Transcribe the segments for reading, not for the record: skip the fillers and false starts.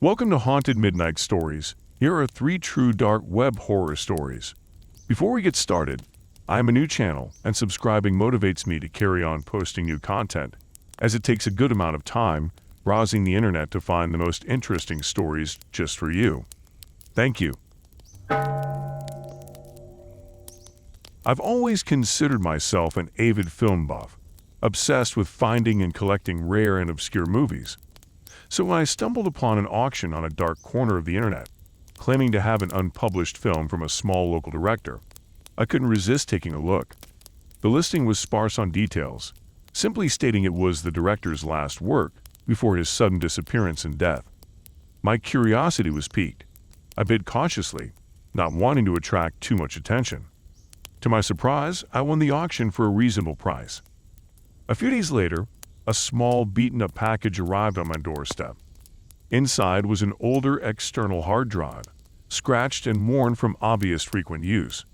Welcome to Haunted Midnight Stories. Here are 3 true dark web horror stories. Before we get started, I am a new channel, and subscribing motivates me to carry on posting new content, as it takes a good amount of time browsing the internet to find the most interesting stories just for you. Thank you. I've always considered myself an avid film buff, obsessed with finding and collecting rare and obscure movies. So when I stumbled upon an auction on a dark corner of the internet, claiming to have an unpublished film from a small local director, I couldn't resist taking a look. The listing was sparse on details, simply stating it was the director's last work before his sudden disappearance and death. My curiosity was piqued. I bid cautiously, not wanting to attract too much attention. To my surprise, I won the auction for a reasonable price. A few days later, a small, beaten-up package arrived on my doorstep. Inside was an older external hard drive, scratched and worn from obvious frequent use.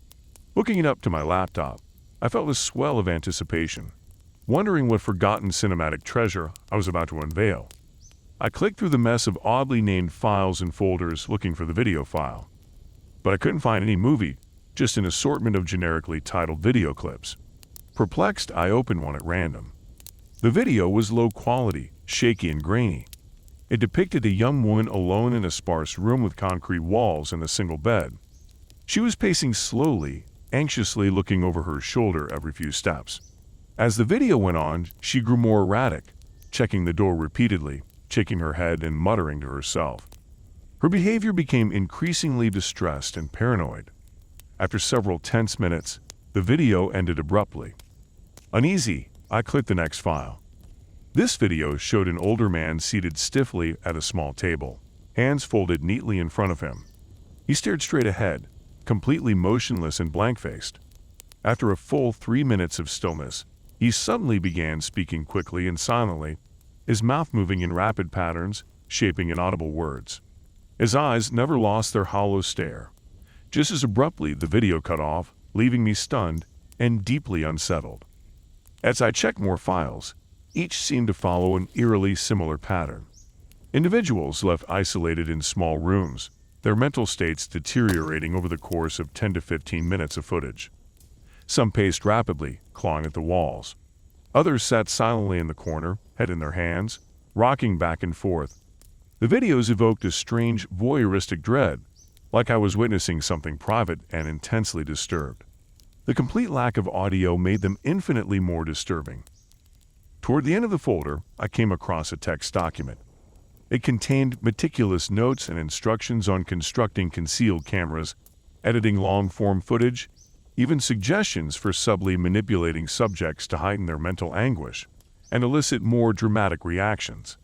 Hooking it up to my laptop, I felt a swell of anticipation, wondering what forgotten cinematic treasure I was about to unveil. I clicked through the mess of oddly named files and folders looking for the video file. But I couldn't find any movie, just an assortment of generically titled video clips. Perplexed, I opened one at random. The video was low quality, shaky and grainy. It depicted a young woman alone in a sparse room with concrete walls and a single bed. She was pacing slowly, anxiously looking over her shoulder every few steps. As the video went on, she grew more erratic, checking the door repeatedly, shaking her head and muttering to herself. Her behavior became increasingly distressed and paranoid. After several tense minutes, the video ended abruptly. Uneasy, I clicked the next file. This video showed an older man seated stiffly at a small table, hands folded neatly in front of him. He stared straight ahead, completely motionless and blank-faced. After a full 3 minutes of stillness, he suddenly began speaking quickly and silently, his mouth moving in rapid patterns, shaping inaudible words. His eyes never lost their hollow stare. Just as abruptly, the video cut off, leaving me stunned and deeply unsettled. As I checked more files, each seemed to follow an eerily similar pattern. Individuals left isolated in small rooms, their mental states deteriorating over the course of 10 to 15 minutes of footage. Some paced rapidly, clawing at the walls. Others sat silently in the corner, head in their hands, rocking back and forth. The videos evoked a strange, voyeuristic dread, like I was witnessing something private and intensely disturbed. The complete lack of audio made them infinitely more disturbing. Toward the end of the folder, I came across a text document. It contained meticulous notes and instructions on constructing concealed cameras, editing long-form footage, even suggestions for subtly manipulating subjects to heighten their mental anguish and elicit more dramatic reactions.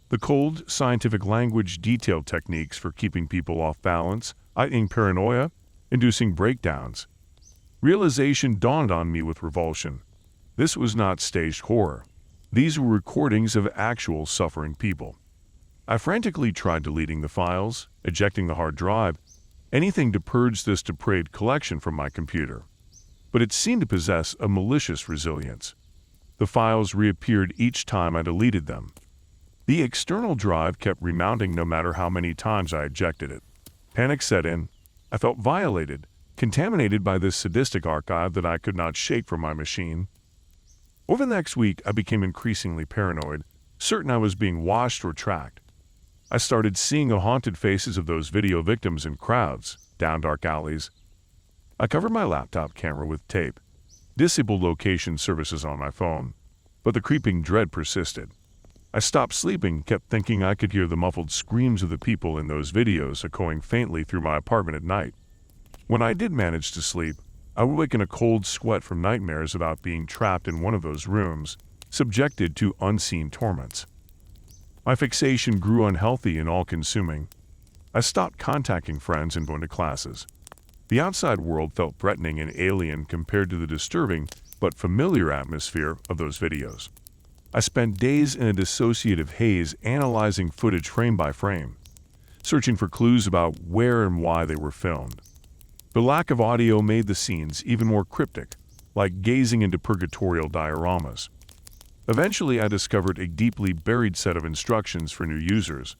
The cold, scientific language detailed techniques for keeping people off balance, heightening paranoia, inducing breakdowns. Realization dawned on me with revulsion. This was not staged horror. These were recordings of actual suffering people. I frantically tried deleting the files, ejecting the hard drive, anything to purge this depraved collection from my computer. But it seemed to possess a malicious resilience. The files reappeared each time I deleted them. The external drive kept remounting no matter how many times I ejected it. Panic set in. I felt violated, contaminated by this sadistic archive that I could not shake from my machine. Over the next week, I became increasingly paranoid, certain I was being watched or tracked. I started seeing the haunted faces of those video victims in crowds, down dark alleys. I covered my laptop camera with tape, disabled location services on my phone, but the creeping dread persisted. I stopped sleeping, kept thinking I could hear the muffled screams of the people in those videos echoing faintly through my apartment at night. When I did manage to sleep, I would wake in a cold sweat from nightmares about being trapped in one of those rooms, subjected to unseen torments. My fixation grew unhealthy and all-consuming. I stopped contacting friends and going to classes. The outside world felt threatening and alien compared to the disturbing but familiar atmosphere of those videos. I spent days in a dissociative haze analyzing footage frame by frame, searching for clues about where and why they were filmed. The lack of audio made the scenes even more cryptic, like gazing into purgatorial dioramas. Eventually, I discovered a deeply buried set of instructions for new users.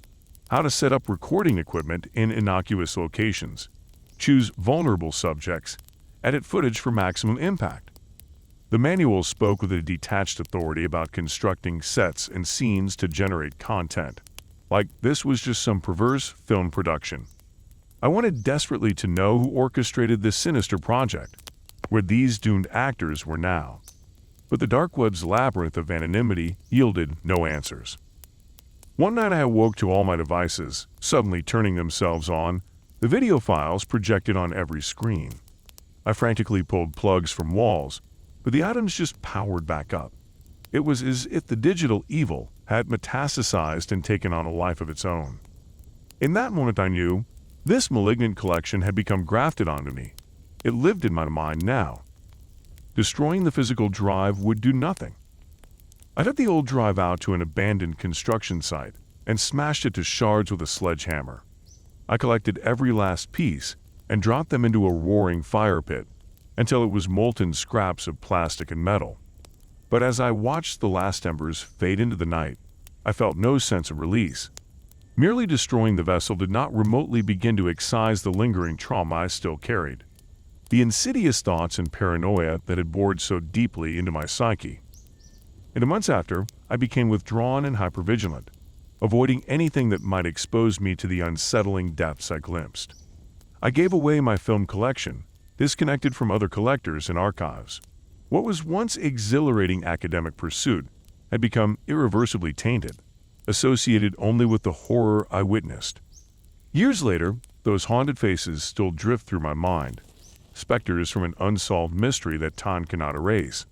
how to set up recording equipment in innocuous locations, choose vulnerable subjects, edit footage for maximum impact. The manual spoke with a detached authority about constructing sets and scenes to generate content, like this was just some perverse film production. I wanted desperately to know who orchestrated this sinister project, where these doomed actors were now. But the dark web's labyrinth of anonymity yielded no answers. One night I awoke to all my devices suddenly turning themselves on, the video files projected on every screen. I frantically pulled plugs from walls, but the items just powered back up. It was as if the digital evil had metastasized and taken on a life of its own. In that moment I knew this malignant collection had become grafted onto me. It lived in my mind now. Destroying the physical drive would do nothing. I took the old drive out to an abandoned construction site and smashed it to shards with a sledgehammer. I collected every last piece and dropped them into a roaring fire pit until it was molten scraps of plastic and metal. But as I watched the last embers fade into the night, I felt no sense of release. Merely destroying the vessel did not remotely begin to excise the lingering trauma I still carried. The insidious thoughts and paranoia that had bored so deeply into my psyche. In the months after, I became withdrawn and hypervigilant, avoiding anything that might expose me to the unsettling depths I glimpsed. I gave away my film collection, disconnected from other collectors and archives. What was once exhilarating academic pursuit had become irreversibly tainted, associated only with the horror I witnessed. Years later, those haunted faces still drift through my mind, specters from an unsolved mystery that time cannot erase.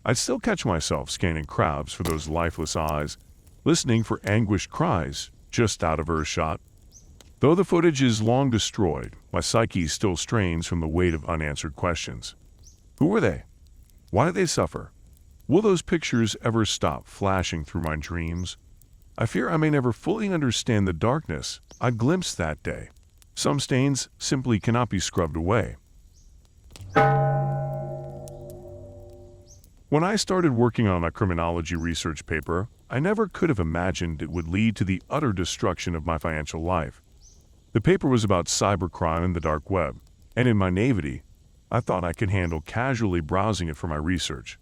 I'd still catch myself scanning crowds for those lifeless eyes, listening for anguished cries just out of earshot. Though the footage is long destroyed, my psyche still strains from the weight of unanswered questions. Who were they? Why did they suffer? Will those pictures ever stop flashing through my dreams? I fear I may never fully understand the darkness I glimpsed that day. Some stains simply cannot be scrubbed away. When I started working on my criminology research paper, I never could have imagined it would lead to the utter destruction of my financial life. The paper was about cybercrime and the dark web, and in my naivety, I thought I could handle casually browsing it for my research.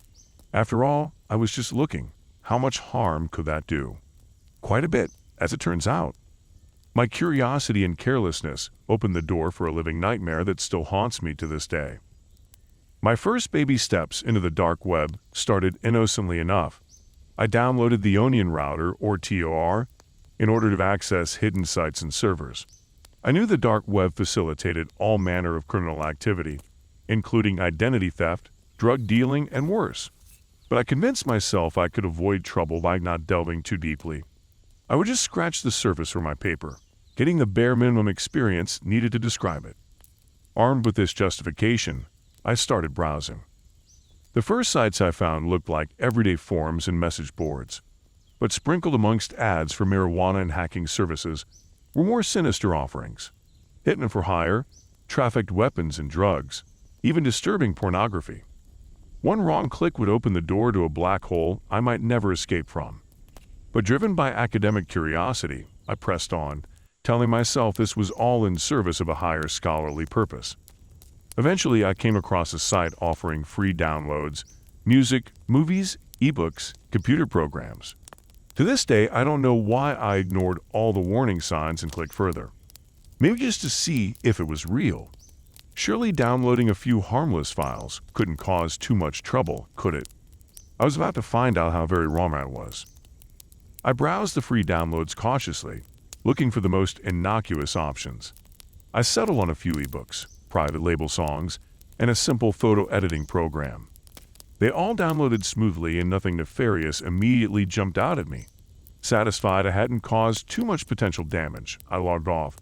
After all, I was just looking. How much harm could that do? Quite a bit, as it turns out. My curiosity and carelessness opened the door for a living nightmare that still haunts me to this day. My first baby steps into the dark web started innocently enough. I downloaded the Onion Router, or TOR, in order to access hidden sites and servers. I knew the dark web facilitated all manner of criminal activity, including identity theft, drug dealing, and worse. But I convinced myself I could avoid trouble by not delving too deeply. I would just scratch the surface for my paper, getting the bare minimum experience needed to describe it. Armed with this justification, I started browsing. The first sites I found looked like everyday forums and message boards, but sprinkled amongst ads for marijuana and hacking services were more sinister offerings. Hitmen for hire, trafficked weapons and drugs, even disturbing pornography. One wrong click would open the door to a black hole I might never escape from. But driven by academic curiosity, I pressed on, telling myself this was all in service of a higher scholarly purpose. Eventually, I came across a site offering free downloads, music, movies, ebooks, computer programs. To this day, I don't know why I ignored all the warning signs and clicked further. Maybe just to see if it was real. Surely downloading a few harmless files couldn't cause too much trouble, could it? I was about to find out how very wrong I was. I browsed the free downloads cautiously, looking for the most innocuous options. I settled on a few ebooks, private label songs, and a simple photo editing program. They all downloaded smoothly and nothing nefarious immediately jumped out at me. Satisfied I hadn't caused too much potential damage, I logged off,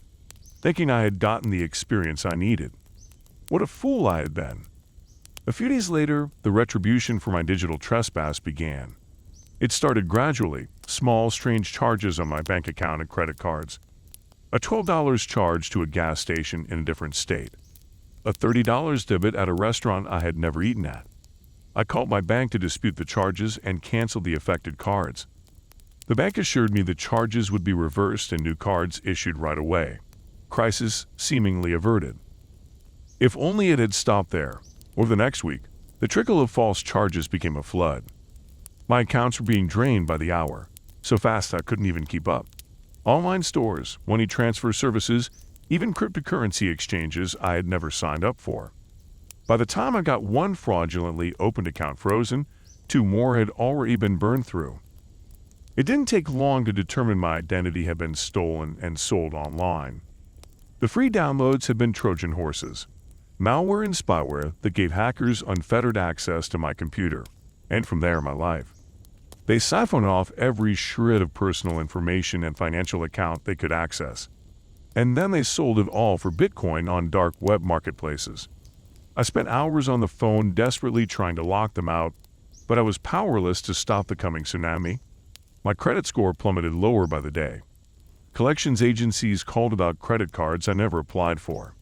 thinking I had gotten the experience I needed. What a fool I had been. A few days later, the retribution for my digital trespass began. It started gradually, small, strange charges on my bank account and credit cards. A $12 charge to a gas station in a different state. A $30 debit at a restaurant I had never eaten at. I called my bank to dispute the charges and canceled the affected cards. The bank assured me the charges would be reversed and new cards issued right away. Crisis seemingly averted. If only it had stopped there. Over the next week, the trickle of false charges became a flood. My accounts were being drained by the hour, so fast I couldn't even keep up. Online stores, money transfer services, even cryptocurrency exchanges I had never signed up for. By the time I got one fraudulently opened account frozen, two more had already been burned through. It didn't take long to determine my identity had been stolen and sold online. The free downloads had been Trojan horses, malware and spyware that gave hackers unfettered access to my computer, and from there my life. They siphoned off every shred of personal information and financial account they could access, and then they sold it all for Bitcoin on dark web marketplaces. I spent hours on the phone desperately trying to lock them out, but I was powerless to stop the coming tsunami. My credit score plummeted lower by the day. Collections agencies called about credit cards I never applied for.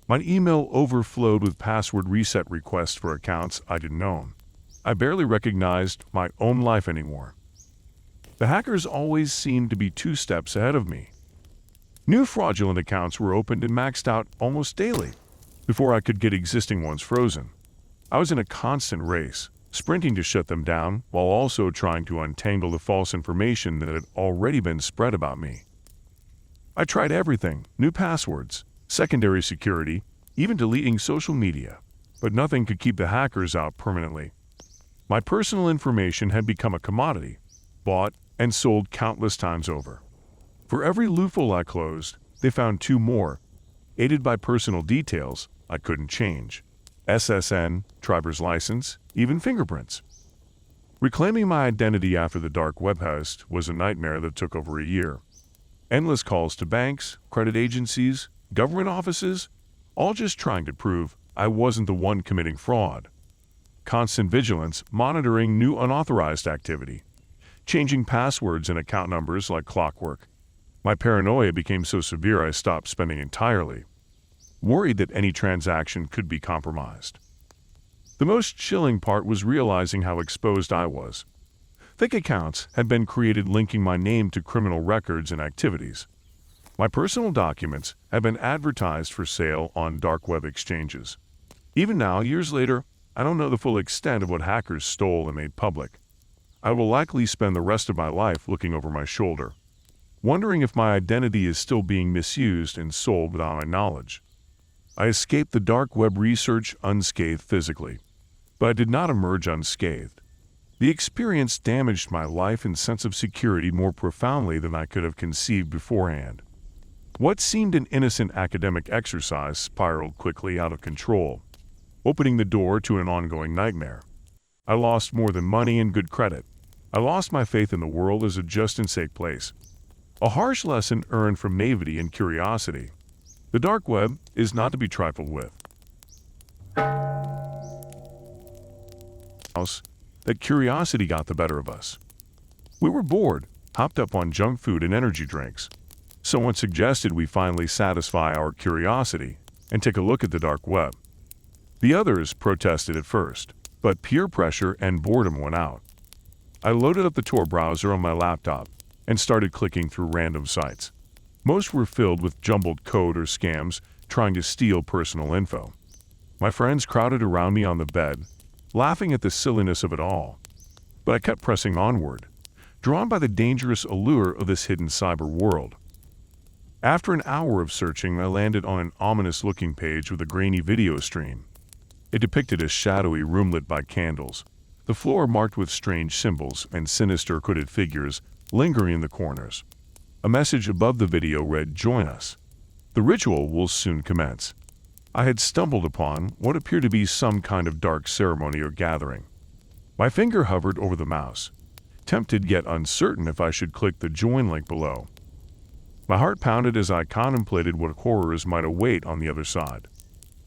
My email overflowed with password reset requests for accounts I didn't own. I barely recognized my own life anymore. The hackers always seemed to be 2 steps ahead of me. New fraudulent accounts were opened and maxed out almost daily before I could get existing ones frozen. I was in a constant race, sprinting to shut them down while also trying to untangle the false information that had already been spread about me. I tried everything, new passwords, secondary security, even deleting social media, but nothing could keep the hackers out permanently. My personal information had become a commodity, bought and sold countless times over. For every loophole I closed, they found 2 more, aided by personal details I couldn't change. SSN, driver's license, even fingerprints. Reclaiming my identity after the dark web heist was a nightmare that took over a year. Endless calls to banks, credit agencies, government offices, all just trying to prove I wasn't the one committing fraud. Constant vigilance, monitoring new unauthorized activity, changing passwords and account numbers like clockwork. My paranoia became so severe I stopped spending entirely, worried that any transaction could be compromised. The most chilling part was realizing how exposed I was. Fake accounts had been created linking my name to criminal records and activities. My personal documents had been advertised for sale on dark web exchanges. Even now, years later, I don't know the full extent of what hackers stole and made public. I will likely spend the rest of my life looking over my shoulder, wondering if my identity is still being misused and sold without my knowledge. I escaped the dark web research unscathed physically, but I did not emerge unscathed. The experience damaged my life and sense of security more profoundly than I could have conceived beforehand. What seemed an innocent academic exercise spiraled quickly out of control, opening the door to an ongoing nightmare. I lost more than money and good credit. I lost my faith in the world as a just and safe place. A harsh lesson earned from naivety and curiosity. The dark web is not to be trifled with. That curiosity got the better of us. We were bored, hopped up on junk food and energy drinks. Someone suggested we finally satisfy our curiosity and take a look at the dark web. The others protested at first, but peer pressure and boredom won out. I loaded up the Tor browser on my laptop and started clicking through random sites. Most were filled with jumbled code or scams trying to steal personal info. My friends crowded around me on the bed, laughing at the silliness of it all. But I kept pressing onward, drawn by the dangerous allure of this hidden cyber world. After an hour of searching, I landed on an ominous-looking page with a grainy video stream. It depicted a shadowy room lit by candles, the floor marked with strange symbols and sinister hooded figures lingering in the corners. A message above the video read, "Join us. The ritual will soon commence." I had stumbled upon what appeared to be some kind of dark ceremony or gathering. My finger hovered over the mouse, tempted yet uncertain if I should click the join link below. My heart pounded as I contemplated what horrors might await on the other side.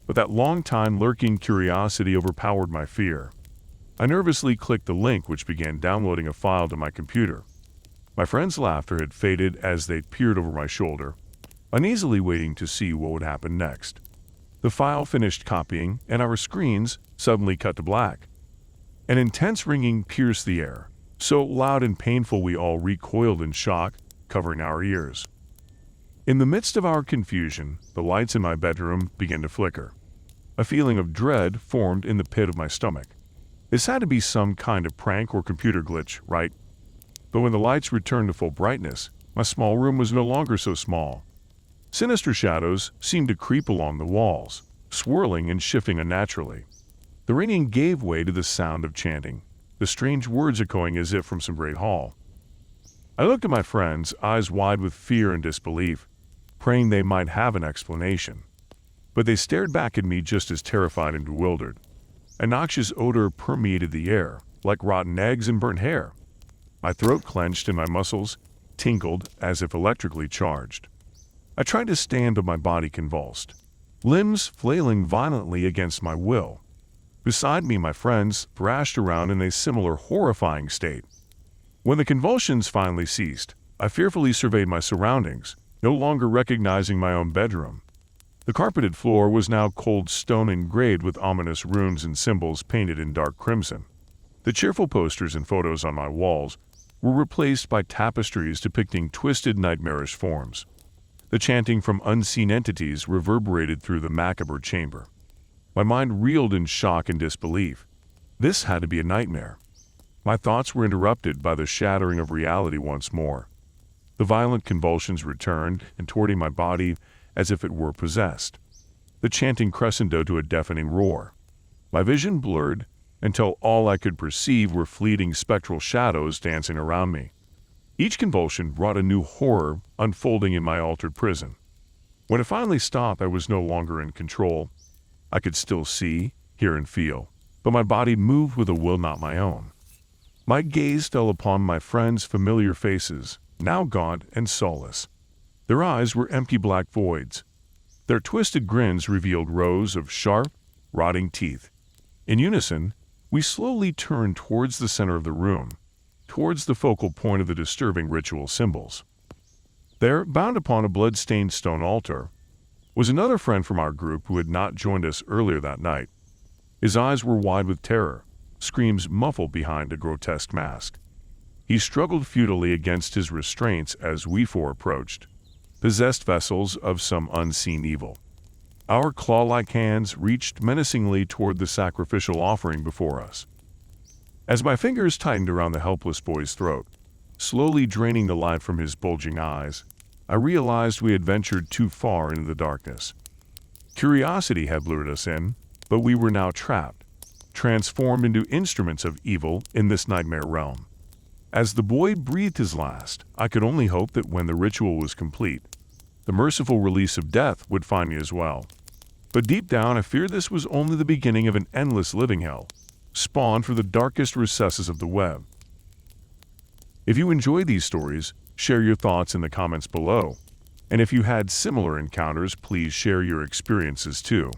But that long-time lurking curiosity overpowered my fear. I nervously clicked the link, which began downloading a file to my computer. My friends' laughter had faded as they peered over my shoulder, uneasily waiting to see what would happen next. The file finished copying, and our screens suddenly cut to black. An intense ringing pierced the air, so loud and painful we all recoiled in shock, covering our ears. In the midst of our confusion, the lights in my bedroom began to flicker. A feeling of dread formed in the pit of my stomach. This had to be some kind of prank or computer glitch, right? But when the lights returned to full brightness, my small room was no longer so small. Sinister shadows seemed to creep along the walls, swirling and shifting unnaturally. The ringing gave way to the sound of chanting, the strange words echoing as if from some great hall. I looked at my friends, eyes wide with fear and disbelief, praying they might have an explanation. But they stared back at me just as terrified and bewildered. A noxious odor permeated the air, like rotten eggs and burnt hair. My throat clenched and my muscles tingled as if electrically charged. I tried to stand, but my body convulsed, limbs flailing violently against my will. Beside me, my friends thrashed around in a similar horrifying state. When the convulsions finally ceased, I fearfully surveyed my surroundings, no longer recognizing my own bedroom. The carpeted floor was now cold stone engraved with ominous runes and symbols painted in dark crimson. The cheerful posters and photos on my walls were replaced by tapestries depicting twisted, nightmarish forms. The chanting from unseen entities reverberated through the macabre chamber. My mind reeled in shock and disbelief. This had to be a nightmare. My thoughts were interrupted by the shattering of reality once more. The violent convulsions returned, contorting my body as if it were possessed. The chanting crescendoed to a deafening roar. My vision blurred until all I could perceive were fleeting spectral shadows dancing around me. Each convulsion brought a new horror unfolding in my altered prison. When it finally stopped, I was no longer in control. I could still see, hear, and feel, but my body moved with a will not my own. My gaze fell upon my friends' familiar faces, now gaunt and soulless. Their eyes were empty black voids. Their twisted grins revealed rows of sharp, rotting teeth. In unison, we slowly turned towards the center of the room, towards the focal point of the disturbing ritual symbols. There, bound upon a blood-stained stone altar, was another friend from our group who had not joined us earlier that night. His eyes were wide with terror, screams muffled behind a grotesque mask. He struggled futilely against his restraints as we four approached, possessed vessels of some unseen evil. Our claw-like hands reached menacingly toward the sacrificial offering before us. As my fingers tightened around the helpless boy's throat, slowly draining the light from his bulging eyes, I realized we had ventured too far into the darkness. Curiosity had lured us in, but we were now trapped, transformed into instruments of evil in this nightmare realm. As the boy breathed his last, I could only hope that when the ritual was complete, the merciful release of death would find me as well. But deep down, I feared this was only the beginning of an endless living hell, spawned for the darkest recesses of the web. If you enjoy these stories, share your thoughts in the comments below. And if you had similar encounters, please share your experiences too.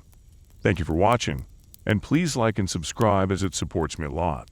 Thank you for watching, and please like and subscribe as it supports me a lot.